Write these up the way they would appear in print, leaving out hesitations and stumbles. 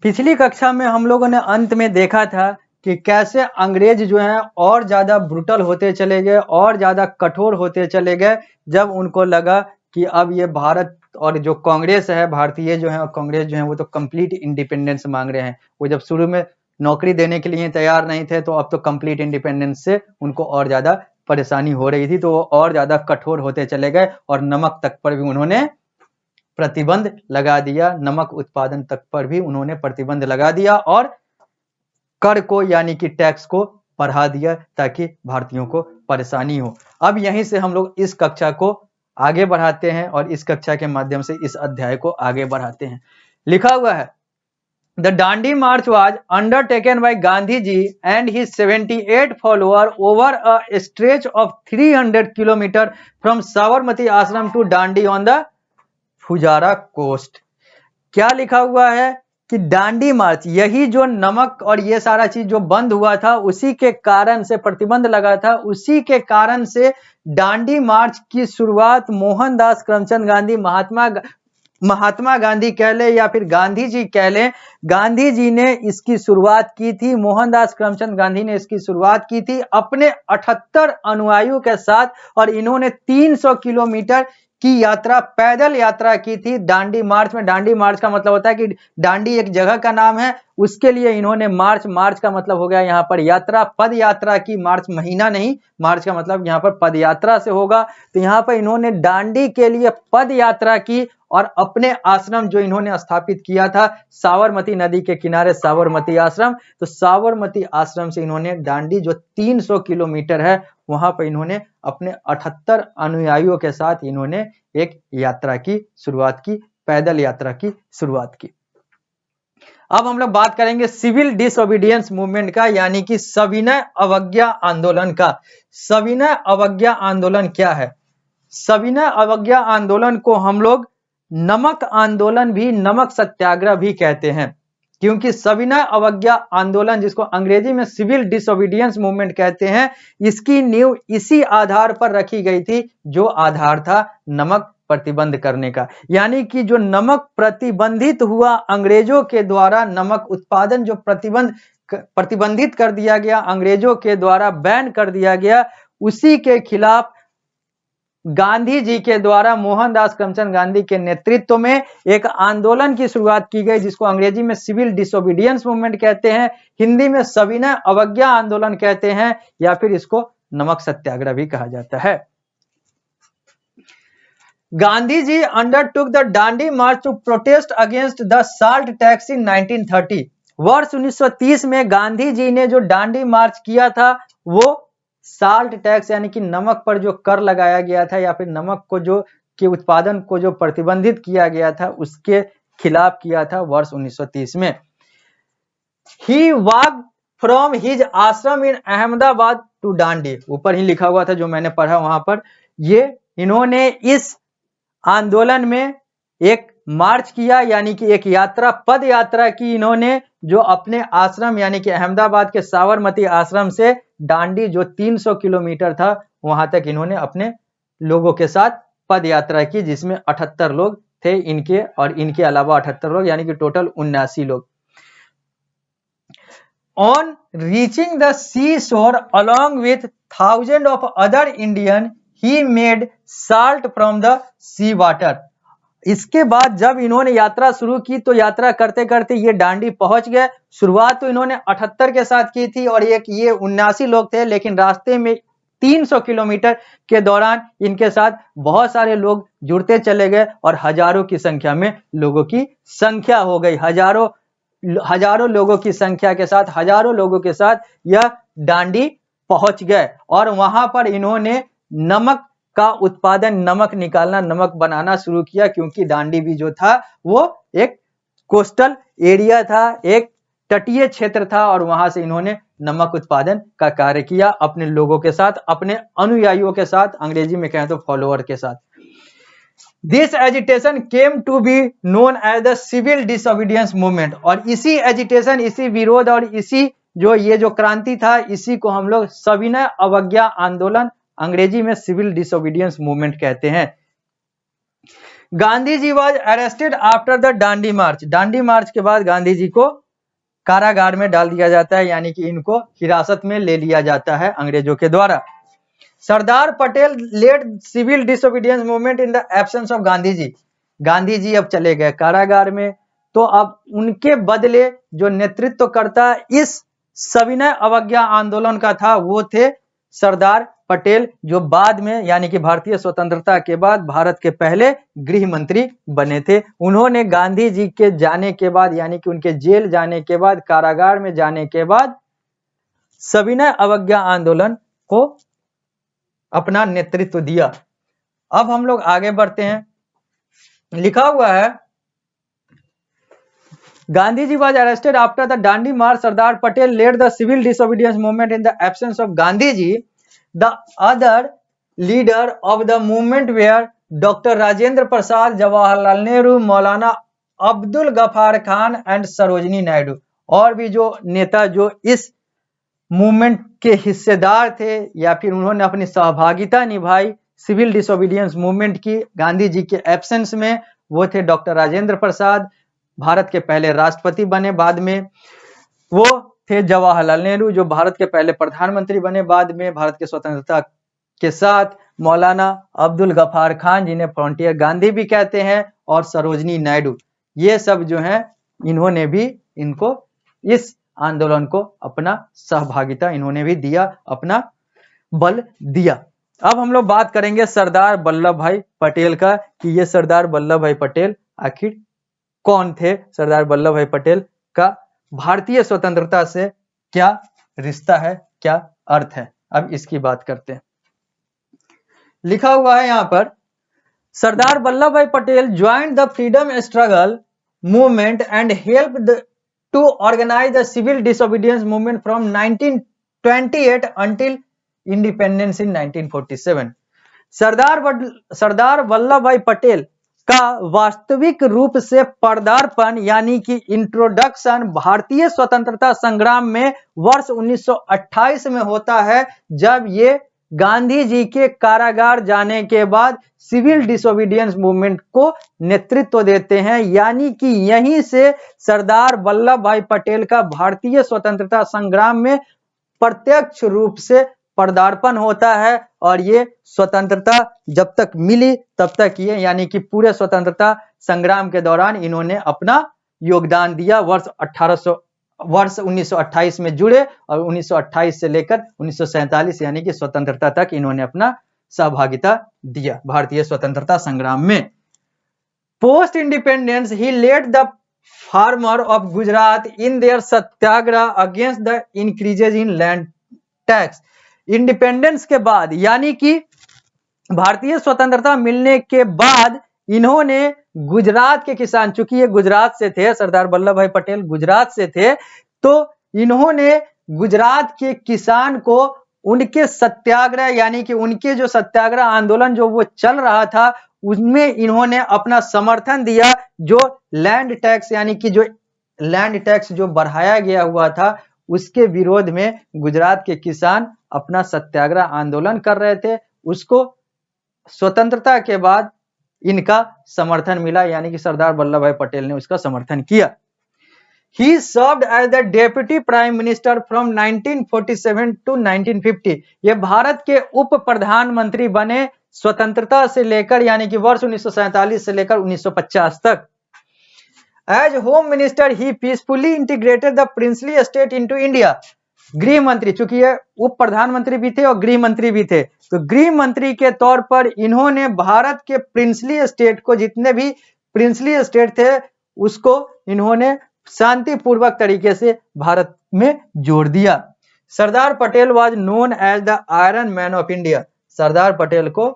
पिछली कक्षा में हम लोगों ने अंत में देखा था कि कैसे अंग्रेज जो हैं और ज़्यादा ब्रुटल होते चले गए और ज़्यादा कठोर होते चले गए, जब उनको लगा कि अब ये भारत और जो कांग्रेस है, भारतीय जो है और कांग्रेस जो है वो तो कंप्लीट इंडिपेंडेंस मांग रहे हैं। वो जब शुरू में नौकरी देने के लिए तैयार नहीं थे, तो अब तो कंप्लीट इंडिपेंडेंस से उनको और ज़्यादा परेशानी हो रही थी, तो वो और ज़्यादा कठोर होते चले गए और नमक तक पर भी उन्होंने प्रतिबंध लगा दिया। नमक उत्पादन तक पर भी उन्होंने प्रतिबंध लगा दिया और कर को यानी कि टैक्स को बढ़ा दिया ताकि भारतीयों को परेशानी हो। अब यहीं से हम लोग इस कक्षा को आगे बढ़ाते हैं और इस कक्षा के माध्यम से इस अध्याय को आगे बढ़ाते हैं। लिखा हुआ है, The Dandi March was undertaken by Gandhiji and his 78 followers over a stretch of 300 km from Sabarmati Ashram to Dandi on the Gujarat coast. क्या लिखा हुआ है कि डांडी मार्च, यही जो नमक और ये सारा चीज जो बंद हुआ था उसी के कारण से प्रतिबंध लगा था, उसी के कारण से डांडी मार्च की शुरुआत मोहनदास करमचंद गांधी, महात्मा गांधी कह ले या फिर गांधी जी कह ले, गांधी जी ने इसकी शुरुआत की थी। मोहनदास करमचंद गांधी ने इसकी शुरुआत की थी अपने 78 अनुयायियों के साथ और इन्होंने 300 किलोमीटर की यात्रा, पैदल यात्रा की थी डांडी मार्च में। डांडी मार्च का मतलब होता है कि डांडी एक जगह का नाम है, उसके लिए इन्होंने मार्च का मतलब हो गया यहाँ पर यात्रा, पद यात्रा की। मार्च महीना नहीं, मार्च का मतलब यहाँ पर पद यात्रा से होगा। तो यहाँ पर इन्होंने डांडी के लिए पद यात्रा की और अपने आश्रम जो इन्होंने स्थापित किया था साबरमती नदी के किनारे, साबरमती आश्रम, तो साबरमती आश्रम से इन्होंने डांडी जो 300 किलोमीटर है वहां पर इन्होंने अपने 78 अनुयायियों के साथ इन्होंने एक यात्रा की शुरुआत की, पैदल यात्रा की शुरुआत की। अब हम लोग बात करेंगे सिविल डिसओबीडियंस मूवमेंट का, यानी कि सविनय अवज्ञा आंदोलन का। सविनय अवज्ञा आंदोलन क्या है? सविनय अवज्ञा आंदोलन को हम लोग नमक आंदोलन भी, नमक सत्याग्रह भी कहते हैं, क्योंकि सविनय अवज्ञा आंदोलन, जिसको अंग्रेजी में सिविल डिसओबीडियंस मूवमेंट कहते हैं, इसकी नींव इसी आधार पर रखी गई थी जो आधार था नमक प्रतिबंध करने का। यानी कि जो नमक प्रतिबंधित हुआ अंग्रेजों के द्वारा, नमक उत्पादन जो प्रतिबंधित कर दिया गया, अंग्रेजों के द्वारा बैन कर दिया गया, उसी के खिलाफ गांधी जी के द्वारा, मोहनदास करमचंद गांधी के नेतृत्व में एक आंदोलन की शुरुआत की गई, जिसको अंग्रेजी में सिविल डिसओबीडियंस मूवमेंट कहते हैं, हिंदी में सविनय अवज्ञा आंदोलन कहते हैं, या फिर इसको नमक सत्याग्रह भी कहा जाता है। Gandhi ji undertook the Dandi march to protest against the salt tax in 1930। वर्ष 1930 में गांधी जी ने जो डांडी मार्च किया था वो साल्ट टैक्स यानी कि नमक पर जो कर लगाया गया था या फिर नमक को जो के उत्पादन को जो प्रतिबंधित किया गया था उसके खिलाफ किया था वर्ष 1930 में। ही वॉकड फ्रॉम हिज आश्रम इन अहमदाबाद टू डांडी, ऊपर ही लिखा हुआ था जो मैंने पढ़ा वहां पर। ये इन्होंने इस आंदोलन में एक मार्च किया, यानी कि एक यात्रा, पद यात्रा की इन्होंने, जो अपने आश्रम यानी कि अहमदाबाद के साबरमती आश्रम से डांडी जो 300 किलोमीटर था वहां तक इन्होंने अपने लोगों के साथ पद यात्रा की, जिसमें 78 लोग थे इनके और इनके अलावा 78 लोग, यानी कि टोटल 79 लोग। On reaching the seashore along with thousands of other Indian, he made salt from the sea water. इसके बाद जब इन्होंने यात्रा शुरू की तो यात्रा करते करते ये डांडी पहुंच गए। शुरुआत तो इन्होंने 78 के साथ की थी और एक ये 79 लोग थे, लेकिन रास्ते में 300 किलोमीटर के दौरान इनके साथ बहुत सारे लोग जुड़ते चले गए और हजारों की संख्या में लोगों की संख्या हो गई। हजारों लोगों की संख्या के साथ, हजारों लोगों के साथ यह डांडी पहुंच गए और वहां पर इन्होंने नमक का उत्पादन, नमक निकालना, नमक बनाना शुरू किया, क्योंकि डांडी भी जो था वो एक कोस्टल एरिया था, एक तटीय क्षेत्र था और वहां से इन्होंने नमक उत्पादन का कार्य किया अपने लोगों के साथ, अपने अनुयायियों के साथ, अंग्रेजी में कहें तो फॉलोअर के साथ। This agitation came to be known as the civil disobedience movement, और इसी एजिटेशन, इसी विरोध और इसी ये जो क्रांति था, इसी को हम लोग सविनय अवज्ञा आंदोलन, अंग्रेजी में सिविल डिसओबीडियंस मूवमेंट कहते हैं। Gandhi ji was arrested after the Dandi मार्च। डांडी मार्च के बाद गांधी जी को कारागार में डाल दिया जाता है, यानी कि इनको हिरासत में ले लिया जाता है अंग्रेजों के द्वारा। Sardar Patel led civil disobedience movement in the absence of Gandhi ji. Gandhi ji अब चले गए कारागार में, तो अब उनके बदले जो नेतृत्वकर्ता इस सविनय अवज्ञा आंदोलन का था वो थे सरदार पटेल, जो बाद में यानी कि भारतीय स्वतंत्रता के बाद भारत के पहले गृह मंत्री बने थे। उन्होंने गांधी जी के जाने के बाद यानी कि उनके जेल जाने के बाद, कारागार में जाने के बाद सविनय अवज्ञा आंदोलन को अपना नेतृत्व दिया। अब हम लोग आगे बढ़ते हैं। लिखा हुआ है गांधी जी was arrested after the Dandi March. Sardar Patel led the civil disobedience movement in the absence of Gandhi ji. The other leader of the movement were Dr. Rajendra Prasad, Jawaharlal Nehru, Maulana Abdul Ghaffar Khan and Sarojini Naidu. और भी जो नेता जो इस movement के हिस्सेदार थे या फिर उन्होंने अपनी सहभागिता निभाई सिविल डिसोबीडियंस मूवमेंट की गांधी जी के एब्सेंस में, वो थे डॉक्टर राजेंद्र प्रसाद, भारत के पहले राष्ट्रपति बने बाद में। वो थे जवाहरलाल नेहरू, जो भारत के पहले प्रधानमंत्री बने बाद में भारत के स्वतंत्रता के साथ। मौलाना अब्दुल गफार खान, जिन्हें फ्रंटियर गांधी भी कहते हैं, और सरोजनी नायडू, ये सब जो हैं इन्होंने भी इनको इस आंदोलन को अपना सहभागिता इन्होंने भी दिया, अपना बल दिया। अब हम लोग बात करेंगे सरदार वल्लभ भाई पटेल का कि ये सरदार वल्लभ भाई पटेल आखिर कौन थे। सरदार वल्लभ भाई पटेल का भारतीय स्वतंत्रता से क्या रिश्ता है, क्या अर्थ है, अब इसकी बात करते हैं। लिखा हुआ है यहां पर, Sardar Vallabhbhai Patel joined the freedom struggle movement and helped to organise the civil disobedience movement from 1928 until independence in 1947। Sardar Vallabhbhai Patel का वास्तविक रूप से पदार्पण यानी कि इंट्रोडक्शन भारतीय स्वतंत्रता संग्राम में वर्ष 1928 में होता है, जब ये गांधी जी के कारागार जाने के बाद सिविल डिसोबीडियंस मूवमेंट को नेतृत्व देते हैं। यानी कि यहीं से सरदार वल्लभ भाई पटेल का भारतीय स्वतंत्रता संग्राम में प्रत्यक्ष रूप से पदार्पण होता है। और ये स्वतंत्रता जब तक मिली तब तक ये यानी कि पूरे स्वतंत्रता संग्राम के दौरान इन्होंने अपना योगदान दिया। वर्ष 1928 में जुड़े और 1928 से लेकर 1947 यानी कि स्वतंत्रता तक इन्होंने अपना सहभागिता दिया भारतीय स्वतंत्रता संग्राम में। Post independence he led the farmer of Gujarat in their satyagraha against the increases in land tax. Independence के बाद यानी कि भारतीय स्वतंत्रता मिलने के बाद इन्होंने गुजरात के किसान, चूंकि ये गुजरात से थे, सरदार वल्लभ भाई पटेल गुजरात से थे, तो इन्होंने गुजरात के किसान को उनके सत्याग्रह यानी कि उनके जो सत्याग्रह आंदोलन जो वो चल रहा था उसमें इन्होंने अपना समर्थन दिया। जो लैंड टैक्स यानी कि जो लैंड टैक्स जो बढ़ाया गया हुआ था उसके विरोध में गुजरात के किसान अपना सत्याग्रह आंदोलन कर रहे थे, उसको स्वतंत्रता के बाद इनका समर्थन मिला, यानी कि सरदार वल्लभ भाई पटेल ने उसका समर्थन किया। He served as the deputy prime minister from 1947 to 1950। ये भारत के उप प्रधानमंत्री बने स्वतंत्रता से लेकर यानी कि वर्ष 1947 से लेकर 1950 तक। As home minister he peacefully integrated the princely state into India। गृह मंत्री, चूंकि ये उप प्रधानमंत्री भी थे और गृह मंत्री भी थे, तो गृह मंत्री के तौर पर इन्होंने भारत के प्रिंसली स्टेट को, जितने भी प्रिंसली स्टेट थे उसको इन्होंने शांतिपूर्वक तरीके से भारत में जोड़ दिया। Sardar Patel was known as the iron man of India. Sardar Patel को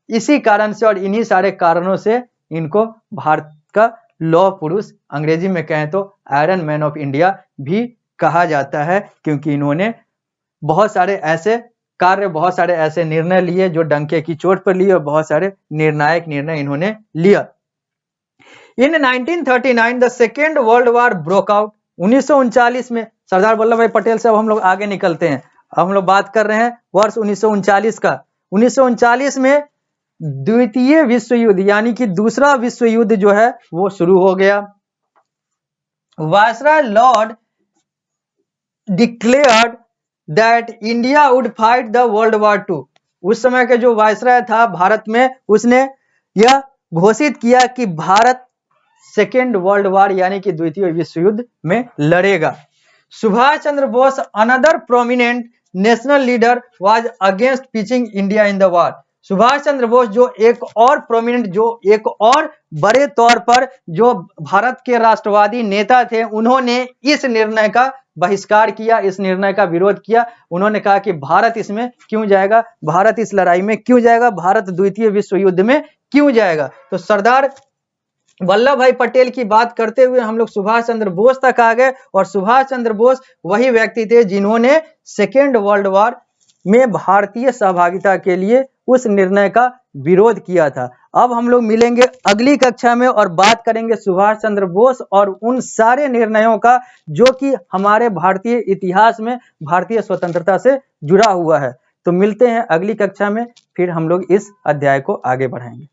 इसी कारण से और इन्हीं सारे कारणों से इनको भारत का लौह पुरुष, अंग्रेजी में कहें तो आयरन मैन ऑफ इंडिया भी कहा जाता है, क्योंकि इन्होंने बहुत सारे ऐसे कार्य, बहुत सारे ऐसे निर्णय लिए जो डंके की चोट पर लिए और बहुत सारे निर्णायक निर्णय इन्होंने लिया। इन 1939 the second world war broke out. 1939 में सरदार वल्लभ भाई पटेल से अब हम लोग आगे निकलते हैं। अब हम लोग बात कर रहे हैं वर्ष 1939 का। 1939 में द्वितीय विश्व युद्ध यानी कि दूसरा विश्व युद्ध जो है वो शुरू हो गया। Viceroy lord declared that India would fight the world war two. उस समय के जो वायसराय था भारत में, उसने यह घोषित किया कि भारत सेकेंड वर्ल्ड वार यानी कि द्वितीय विश्व युद्ध में लड़ेगा। Subhash Chandra Bose another prominent national leader was against pitching India in the war. Subhash Chandra Bose जो एक और प्रोमिनेंट, जो एक और बड़े तौर पर जो भारत के राष्ट्रवादी नेता थे, उन्होंने इस निर्णय का बहिष्कार किया, इस निर्णय का विरोध किया। उन्होंने कहा कि भारत इसमें क्यों जाएगा, भारत इस लड़ाई में क्यों जाएगा, भारत द्वितीय विश्व युद्ध में क्यों जाएगा। तो सरदार वल्लभ भाई पटेल की बात करते हुए हम लोग सुभाष चंद्र बोस तक आ गए, और सुभाष चंद्र बोस वही व्यक्ति थे जिन्होंने सेकेंड वर्ल्ड वॉर में भारतीय सहभागिता के लिए उस निर्णय का विरोध किया था। अब हम लोग मिलेंगे अगली कक्षा में और बात करेंगे सुभाष चंद्र बोस और उन सारे निर्णयों का जो कि हमारे भारतीय इतिहास में भारतीय स्वतंत्रता से जुड़ा हुआ है। तो मिलते हैं अगली कक्षा में, फिर हम लोग इस अध्याय को आगे बढ़ाएंगे।